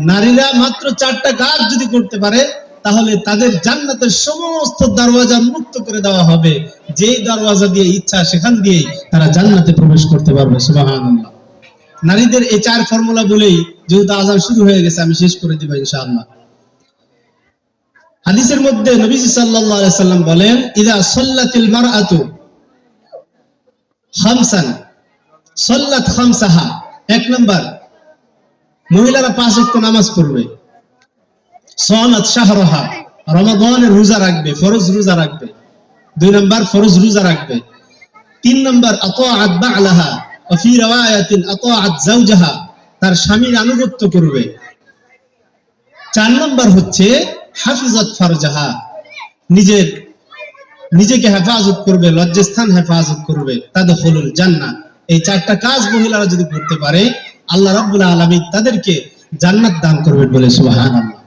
নারীরা মাত্র 4টা কাজ যদি করতে পারে তাহলে তাদের জান্নাতের সমস্ত দরওয়াজা মুক্ত করে দেওয়া হবে, যেই দরওয়াজা দিয়ে ইচ্ছা সেখান দিয়ে তারা জান্নাতে প্রবেশ করতে পারবে। সুবহানাল্লাহ। নারীদের এই 4 ফর্মুলা বলেই যেহেতু আযান শুরু হয়ে গেছে আমি শেষ করে দিব ইনশাআল্লাহ। হাদিসের মধ্যে নবীজি সাল্লাল্লাহু আলাইহি সাল্লাম বলেন, ইযা সাল্লাতিল মারআতু খামসান সাল্লাত খামসাহা। 1 নাম্বার, মহিলারা 5 ওয়াক্ত নামাজ পড়বে। সালাত শাহরাহা, রমাদানের রোজা রাখবে, ফরজ রোজা রাখবে। 2 নাম্বার, ফরজ রোজা রাখবে। 3 নাম্বার, আতাআত বা'লাহা ওয়া ফি riwayatin আতাআত যাওজাহা, তার স্বামীর আনুগত্য করবে। 4 নাম্বার হচ্ছে হাফিজাত ফারজাহা, নিজেকে হেফাজত করবে, লজ্জাস্থান হেফাজত করবে। তাদখুলুল জান্নাহ। এই 4টা কাজ মহিলারা যদি করতে পারে আল্লাহ রাব্বুল আলামিন তাদেরকে জান্নাত দান করবেন বলে সুবহানাল্লাহ।